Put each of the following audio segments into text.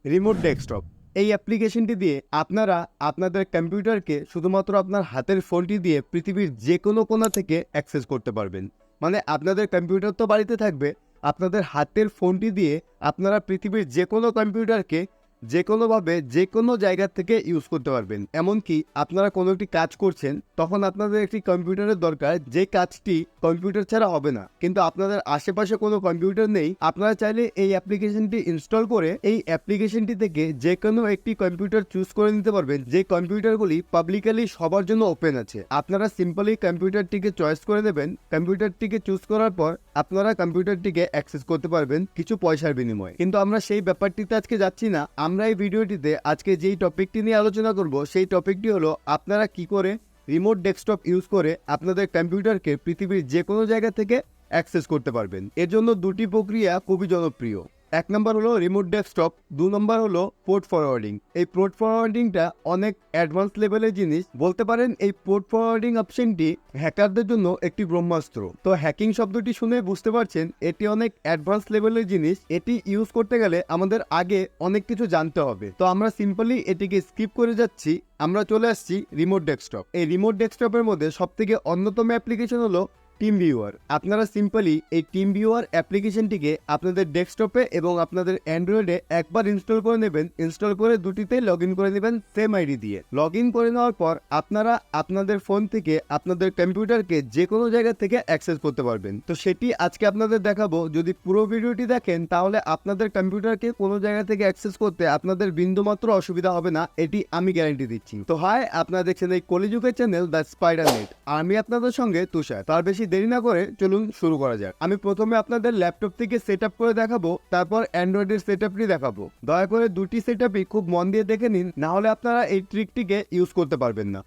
Remote desktop এই অ্যাপ্লিকেশনটি দিয়ে আপনারা আপনাদের কম্পিউটারকে শুধুমাত্র আপনার হাতের ফোনটি দিয়ে পৃথিবীর যে কোনো কোণা থেকে অ্যাক্সেস করতে পারবেন। মানে আপনাদের কম্পিউটার তো বাড়িতে থাকবে, আপনাদের হাতের ফোনটি দিয়ে আপনারা পৃথিবীর যে কোনো কম্পিউটারকে যে কোনোভাবে যে কোনো জায়গা থেকে ইউজ করতে পারবেন। এমনকি আপনারা কোনো একটি কাজ করছেন, তখন আপনাদের একটি কম্পিউটারের দরকার, যে কাজটি কম্পিউটার ছাড়া হবে না, কিন্তু আপনাদের আশেপাশে কোনো কম্পিউটার নেই। আপনারা চাইলে এই অ্যাপ্লিকেশনটি ইনস্টল করে এই অ্যাপ্লিকেশনটি থেকে যে কোনো একটি কম্পিউটার চুজ করে নিতে পারবেন, যে কম্পিউটারগুলি পাবলিকালি সবার জন্য ওপেন আছে। আপনারা সিম্পলি কম্পিউটারটিকে চয়েস করে নেবেন, কম্পিউটারটিকে চুজ করার পর আপনারা কম্পিউটারটিকে অ্যাক্সেস করতে পারবেন কিছু পয়সার বিনিময়ে। কিন্তু আমরা সেই ব্যাপারটিতে আজকে যাচ্ছি না। আমরা এই ভিডিওটিতে আজকে যেই টপিকটি নিয়ে আলোচনা করব, সেই টপিকটি হলো আপনারা কি করে রিমোট ডেস্কটপ ইউজ করে আপনাদের কম্পিউটারকে পৃথিবীর যে কোনো জায়গা থেকে অ্যাক্সেস করতে পারবেন। এর জন্য দুটি প্রক্রিয়া খুবই জনপ্রিয়। এক নম্বর হলো রিমোট ডেস্কটপ, 2 নম্বর হলো পোর্ট ফরওয়ার্ডিং। এই পোর্ট ফরওয়ার্ডিংটা অনেক অ্যাডভান্স লেভেলের জিনিস বলতে পারেন। এই পোর্ট ফরওয়ার্ডিং অপশনটি হ্যাকারদের জন্য একটি ব্রহ্মাস্ত্র। তো হ্যাকিং শব্দটি শুনে বুঝতে পারছেন এটি অনেক অ্যাডভান্স লেভেলের জিনিস। এটি ইউজ করতে গেলে আমাদের আগে অনেক কিছু জানতে হবে। তো আমরা সিম্পলি এটিকে স্কিপ করে যাচ্ছি, আমরা চলে আসছি রিমোট ডেস্কটপ। এই রিমোট ডেস্কটপের মধ্যে সবথেকে অন্যতম অ্যাপ্লিকেশন হলো টিম ভিউয়ার। আপনারা সিম্পলি এই টিম ভিউয়ার অ্যাপ্লিকেশনটিকে আপনাদের ডেস্কটপে এবং আপনাদের অ্যান্ড্রয়েডে একবার ইনস্টল করে নেবেন। ইনস্টল করে দুটিতে লগ ইন করে নেবেন সেম আইডি দিয়ে। লগ ইন করে নেওয়ার পর আপনারা আপনাদের ফোন থেকে আপনাদের কম্পিউটারকে যে কোনো জায়গা থেকে অ্যাক্সেস করতে পারবেন। তো সেটি আজকে আপনাদের দেখাবো। যদি পুরো ভিডিওটি দেখেন তাহলে আপনাদের কম্পিউটারকে কোনো জায়গা থেকে অ্যাক্সেস করতে আপনাদের বিন্দুমাত্র অসুবিধা হবে না, এটি আমি গ্যারান্টি দিচ্ছি। তো হাই, আপনারা দেখছেন এই কলিযুগের চ্যানেল দ্য স্পাইডার নেট। আমি আপনাদের সঙ্গে তুষার। তার বেশি দেরি না করে চলুন শুরু করা যাক। আমি প্রথমে আপনাদের ল্যাপটপ থেকে সেট আপ করে দেখাবো, তারপর অ্যান্ড্রয়েডের সেট আপটি দেখাবো। দয়া করে দুটি সেট আপই খুব মন দিয়ে দেখে নিন, না হলে আপনারা এই ট্রিকটিকে ইউজ করতে পারবেন না।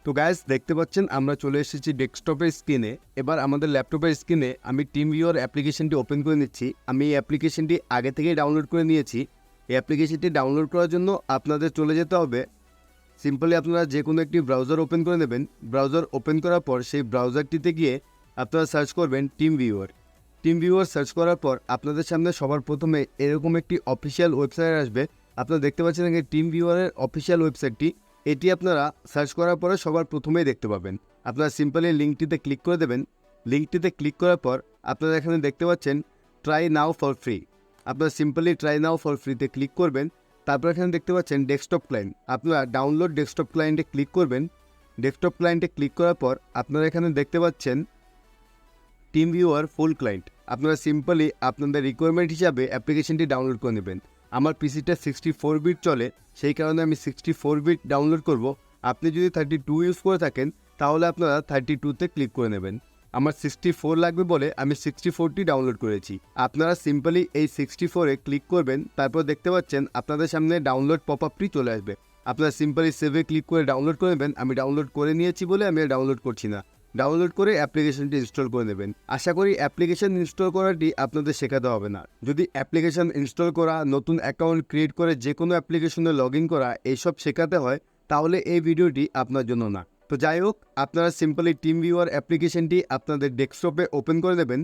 তো গাইস, দেখতে পাচ্ছেন আমরা চলে এসেছি ডেস্কটপের স্ক্রিনে। এবার আমাদের ল্যাপটপের স্ক্রিনে আমি টিম ভিউয়ার অ্যাপ্লিকেশনটি ওপেন করে নিচ্ছি। আমি এই অ্যাপ্লিকেশনটি আগে থেকেই ডাউনলোড করে নিয়েছি। এই অ্যাপ্লিকেশনটি ডাউনলোড করার জন্য আপনাদের চলে যেতে হবে, সিম্পলি আপনারা যে কোনো একটি ব্রাউজার ওপেন করে নেবেন। ব্রাউজার ওপেন করার পর সেই ব্রাউজারটিতে গিয়ে আপনারা সার্চ করবেন team viewer. Team viewer search করার পর আপনাদের সামনে সবার প্রথমে এরকম একটি অফিসিয়াল ওয়েবসাইট আসবে। আপনারা দেখতে পাচ্ছেন এই টিম ভিউয়ারের অফিসিয়াল ওয়েবসাইটটি। এটি আপনারা সার্চ করার পরে সবার প্রথমেই দেখতে পাবেন। আপনারা সিম্পলি লিঙ্কটিতে ক্লিক করে দেবেন। লিঙ্কটিতে ক্লিক করার পর আপনারা এখানে দেখতে পাচ্ছেন ট্রাই নাও ফর ফ্রি। আপনারা সিম্পলি ট্রাই নাও ফর ফ্রিতে ক্লিক করবেন। তারপর এখানে দেখতে পাচ্ছেন ডেস্কটপ ক্লায়েন্ট। আপনারা ডাউনলোড ডেস্কটপ ক্লায়েন্টে ক্লিক করবেন। ডেস্কটপ ক্লায়েন্টে ক্লিক করার পর আপনারা এখানে দেখতে পাচ্ছেন টিম ভিউয়ার ফুল ক্লায়েন্ট। আপনারা সিম্পলি আপনাদের রিকোয়ারমেন্ট হিসাবে অ্যাপ্লিকেশনটি ডাউনলোড করে নেবেন। আমার পিসিটা 64 বিট চলে, সেই কারণে আমি 64 বিট ডাউনলোড করব। আপনি যদি 32 ইউজ করে থাকেন তাহলে আপনারা 32তে ক্লিক করে নেবেন। আমার 64 লাগবে বলে আমি 64টি ডাউনলোড করেছি। আপনারা সিম্পলি এই 64-এ ক্লিক করবেন। তারপর দেখতে পাচ্ছেন আপনাদের সামনে ডাউনলোড পপ আপটি চলে আসবে। আপনারা সিম্পলি সেভে ক্লিক করে ডাউনলোড করে নেবেন। আমি ডাউনলোড করে নিয়েছি বলে আমি ডাউনলোড করছি না। ডাউনলোড করে অ্যাপ্লিকেশনটি ইনস্টল করে নেবেন। আশা করি অ্যাপ্লিকেশন ইনস্টল করাটি আপনাদের শেখাতে হবে না। যদি অ্যাপ্লিকেশন ইনস্টল করা, নতুন অ্যাকাউন্ট ক্রিয়েট করে যে কোনো অ্যাপ্লিকেশনে লগ ইন করা এইসব শেখাতে হয়, তাহলে এই ভিডিওটি আপনার জন্য না। তো যাই হোক, আপনারা সিম্পলি টিম ভিউয়ার অ্যাপ্লিকেশনটি আপনাদের ডেস্কটপে ওপেন করে দেবেন।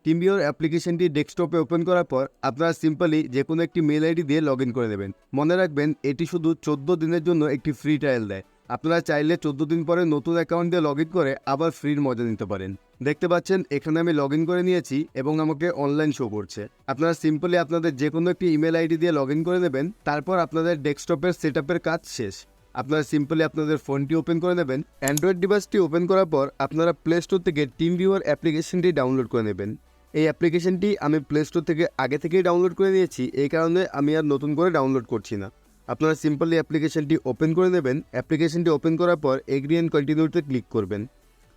টিম ভিউয়ার অ্যাপ্লিকেশনটি ডেস্কটপে ওপেন করার পর আপনারা সিম্পলি যে কোনো একটি মেল আইডি দিয়ে লগ ইন করে দেবেন। মনে রাখবেন এটি শুধু 14 দিনের জন্য একটি ফ্রি ট্রায়াল দেয়। আপনারা চাইলে 14 দিন পরে নতুন অ্যাকাউন্ট দিয়ে লগ ইন করে আবার ফ্রির মজা নিতে পারেন। দেখতে পাচ্ছেন এখানে আমি লগ ইন করে নিয়েছি এবং আমাকে অনলাইন শো করছে। আপনারা সিম্পলি আপনাদের যে কোনো একটি ইমেল আইডি দিয়ে লগ ইন করে নেবেন। তারপর আপনাদের ডেস্কটপের সেট আপের কাজ শেষ। আপনারা সিম্পলি আপনাদের ফোনটি ওপেন করে নেবেন। অ্যান্ড্রয়েড ডিভাইসটি ওপেন করার পর আপনারা প্লে স্টোর থেকে টিম ভিউয়ার অ্যাপ্লিকেশনটি ডাউনলোড করে নেবেন। এই অ্যাপ্লিকেশনটি আমি প্লে স্টোর থেকে আগে থেকেই ডাউনলোড করে নিয়েছি, এই কারণে আমি আর নতুন করে ডাউনলোড করছি না। আপনারা সিম্পলি অ্যাপ্লিকেশনটি ওপেন করে নেবেন। অ্যাপ্লিকেশনটি ওপেন করার পর এগ্রি অ্যান্ড কন্টিনিউতে ক্লিক করবেন।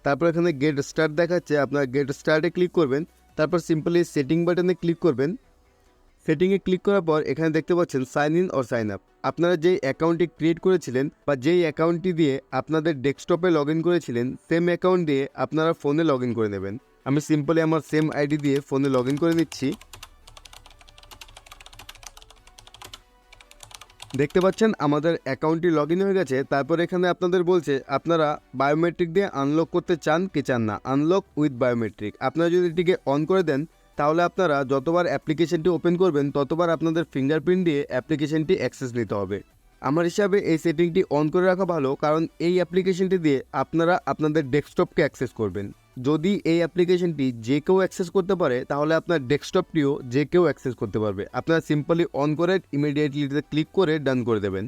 তারপর এখানে গেট স্টার্ট দেখাচ্ছে, আপনারা গেট স্টার্টে ক্লিক করবেন। তারপর সিম্পলি সেটিং বাটনে ক্লিক করবেন। সেটিংয়ে ক্লিক করার পর এখানে দেখতে পাচ্ছেন sign in or sign up. আপনারা যেই অ্যাকাউন্টটি ক্রিয়েট করেছিলেন বা যেই অ্যাকাউন্টটি দিয়ে আপনাদের ডেস্কটপে লগ ইন করেছিলেন, সেম অ্যাকাউন্ট দিয়ে আপনারা ফোনে লগ ইন করে নেবেন। আমি সিম্পলি আমার সেম আইডি দিয়ে ফোনে লগ ইন করে নিচ্ছি। দেখতে পাচ্ছেন আমাদের অ্যাকাউন্টটি লগ ইন হয়ে গেছে। তারপর এখানে আপনাদের বলছে আপনারা বায়োমেট্রিক দিয়ে আনলক করতে চান কি চান না, আনলক উইথ বায়োমেট্রিক। আপনারা যদি এটিকে অন করে দেন তাহলে আপনারা যতবার অ্যাপ্লিকেশনটি ওপেন করবেন ততবার আপনাদের ফিঙ্গারপ্রিন্ট দিয়ে অ্যাপ্লিকেশনটি অ্যাক্সেস নিতে হবে। আমার হিসাবে এই সেটিংটি অন করে রাখা ভালো, কারণ এই অ্যাপ্লিকেশনটি দিয়ে আপনারা আপনাদের ডেস্কটপকে অ্যাক্সেস করবেন। যদি এই অ্যাপ্লিকেশনটি যে কেউ অ্যাক্সেস করতে পারে তাহলে আপনার ডেস্কটপটিও যে কেউ অ্যাক্সেস করতে পারবে। আপনারা সিম্পলি অন করে ইমিডিয়েটলি ক্লিক করে ডান করে দেবেন।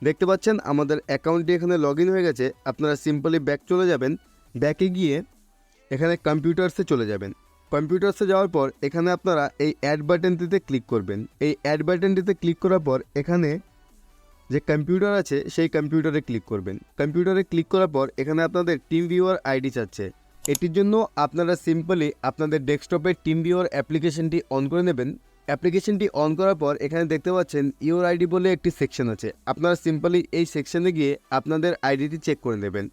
দেখতে পাচ্ছেন আমাদের অ্যাকাউন্টটি এখানে লগ ইন হয়ে গেছে। আপনারা সিম্পলি ব্যাক চলে যাবেন, ব্যাকে গিয়ে এখানে কম্পিউটার্সে চলে যাবেন। কম্পিউটার্সে যাওয়ার পর এখানে আপনারা এই অ্যাড বাটনটিতে ক্লিক করবেন। এই অ্যাড বাটনটিতে ক্লিক করার পর এখানে যে কম্পিউটার আছে সেই কম্পিউটারে ক্লিক করবেন। কম্পিউটারে ক্লিক করার পর এখানে আপনাদের টিম ভিউয়ার আইডি চাচ্ছে। এটির জন্য আপনারা সিম্পলি আপনাদের ডেস্কটপের টিম ভিউয়ার অ্যাপ্লিকেশনটি অন করে নেবেন। অ্যাপ্লিকেশনটি অন করার পর এখানে দেখতে পাচ্ছেন ইওর আইডি বলে একটি সেকশন আছে। আপনারা সিম্পলি এই সেকশনে গিয়ে আপনাদের আইডিটি চেক করে নেবেন।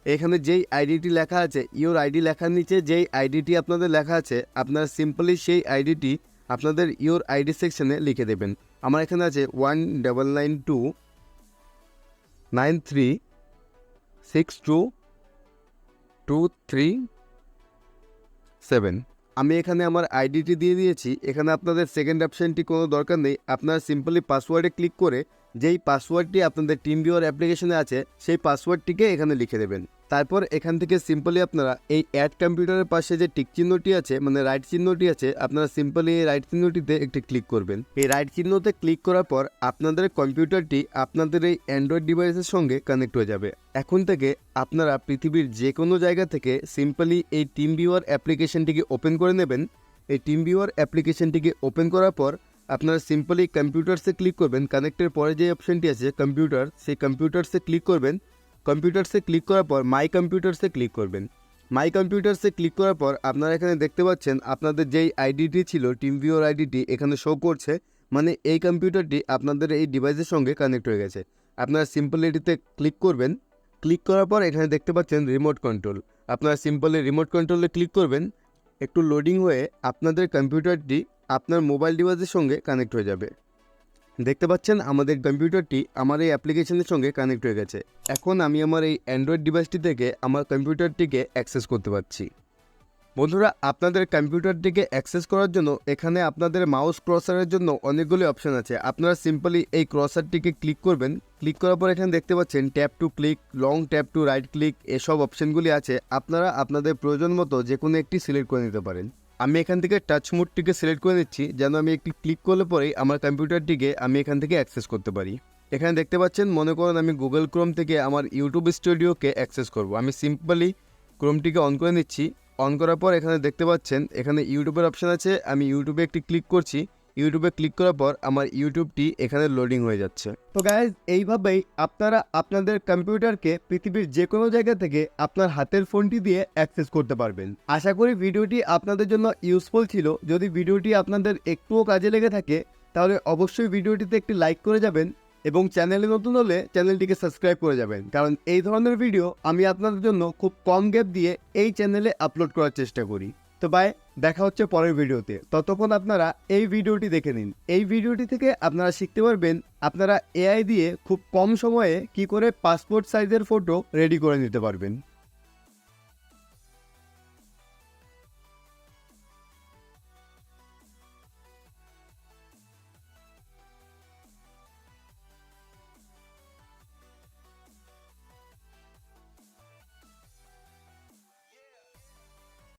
এখানে যেই আইডিটি লেখা আছে, ইওর আইডি লেখার নিচে যেই আইডিটি আপনাদের লেখা আছে, আপনারা সিম্পলি সেই আইডিটি আপনাদের ইওর আইডি সেকশনে লিখে দেবেন। আমার এখানে আছে 199293622337। আমি এখানে আমার আইডিটি দিয়ে দিয়েছি। এখানে আপনাদের সেকেন্ড অপশানটি কোনো দরকার নেই। আপনারা সিম্পলি পাসওয়ার্ডে ক্লিক করে যেই পাসওয়ার্ডটি আপনাদের টিম ভিউয়ার অ্যাপ্লিকেশনে আছে সেই পাসওয়ার্ডটিকে এখানে লিখে দেবেন। তারপর এখান থেকে সিম্পলি আপনারা এই অ্যাড কম্পিউটারের পাশে যে টিক চিহ্নটি আছে, মানে রাইট চিহ্নটি আছে, আপনারা সিম্পলি এই রাইট চিহ্নটিতে একটি ক্লিক করবেন। এই রাইট চিহ্নতে ক্লিক করার পর আপনাদের কম্পিউটারটি আপনাদের এই অ্যান্ড্রয়েড ডিভাইসের সঙ্গে কানেক্ট হয়ে যাবে। এখন থেকে আপনারা পৃথিবীর যে কোনো জায়গা থেকে সিম্পলি এই টিম ভিউয়ার অ্যাপ্লিকেশনটিকে ওপেন করে নেবেন। এই টিম ভিউয়ার অ্যাপ্লিকেশনটিকে ওপেন করার পর আপনারা সিম্পলি কম্পিউটারসে ক্লিক করবেন। কানেক্টের পরে যে অপশনটি আছে কম্পিউটার, সেই কম্পিউটারসে ক্লিক করবেন। কম্পিউটারসে ক্লিক করার পর মাই কম্পিউটারসে ক্লিক করবেন। মাই কম্পিউটারসে ক্লিক করার পর আপনারা এখানে দেখতে পাচ্ছেন আপনাদের যেই আইডিটি ছিল টিম ভিউয়ার আইডিটি এখানে শো করছে, মানে এই কম্পিউটারটি আপনাদের এই ডিভাইসের সঙ্গে কানেক্ট হয়ে গেছে। আপনারা সিম্পলি এটিতে ক্লিক করবেন। ক্লিক করার পর এখানে দেখতে পাচ্ছেন রিমোট কন্ট্রোল। আপনারা সিম্পলি রিমোট কন্ট্রোলে ক্লিক করবেন। একটু লোডিং হয়ে আপনাদের কম্পিউটারটি আপনার মোবাইল ডিভাইসের সঙ্গে কানেক্ট হয়ে যাবে। দেখতে পাচ্ছেন আমাদের কম্পিউটারটি আমার এই অ্যাপ্লিকেশনের সঙ্গে কানেক্ট হয়ে গেছে। এখন আমি আমার এই অ্যান্ড্রয়েড ডিভাইসটি থেকে আমার কম্পিউটারটিকে অ্যাক্সেস করতে পারছি। বন্ধুরা, আপনাদের কম্পিউটারটিকে অ্যাক্সেস করার জন্য এখানে আপনাদের মাউস ক্রসারের জন্য অনেকগুলি অপশান আছে। আপনারা সিম্পলি এই ক্রসারটিকে ক্লিক করবেন। ক্লিক করার পর এখানে দেখতে পাচ্ছেন tap two click, long tap two right click, এসব অপশানগুলি আছে। আপনারা আপনাদের প্রয়োজন মতো যে কোনো একটি সিলেক্ট করে নিতে পারেন। আমি এখান থেকে টাচ মোডটিকে সিলেক্ট করে নিচ্ছি, যেন আমি একটি ক্লিক করলে পরেই আমার কম্পিউটারটিকে আমি এখান থেকে অ্যাক্সেস করতে পারি। এখানে দেখতে পাচ্ছেন, মনে করুন আমি গুগল ক্রোম থেকে আমার ইউটিউব স্টুডিওকে অ্যাক্সেস করব। আমি সিম্পলি ক্রোমটিকে অন করে নিচ্ছি। অন করার পর এখানে দেখতে পাচ্ছেন এখানে ইউটিউবের অপশান আছে। আমি ইউটিউবে একটি ক্লিক করছি। ইউটিউবে ক্লিক করার পর আমার ইউটিউবটি এখানে লোডিং হয়ে যাচ্ছে। তো গাইজ, এইভাবেই আপনারা আপনাদের কম্পিউটারকে পৃথিবীর যে কোনো জায়গা থেকে আপনার হাতের ফোনটি দিয়ে অ্যাক্সেস করতে পারবেন। আশা করি ভিডিওটি আপনাদের জন্য ইউজফুল ছিল। যদি ভিডিওটি আপনাদের একটুও কাজে লেগে থাকে তাহলে অবশ্যই ভিডিওটিতে একটি লাইক করে যাবেন এবং চ্যানেলে নতুন হলে চ্যানেলটিকে সাবস্ক্রাইব করে যাবেন, কারণ এই ধরনের ভিডিও আমি আপনাদের জন্য খুব কম গ্যাপ দিয়ে এই চ্যানেলে আপলোড করার চেষ্টা করি। তো বাই, দেখা হচ্ছে পরের ভিডিওতে। ততক্ষণ আপনারা এই ভিডিওটি দেখে নিন। এই ভিডিওটি থেকে আপনারা শিখতে পারবেন আপনারা এআই দিয়ে খুব কম সময়ে কি করে পাসপোর্ট সাইজের ফটো রেডি করে নিতে পারবেন।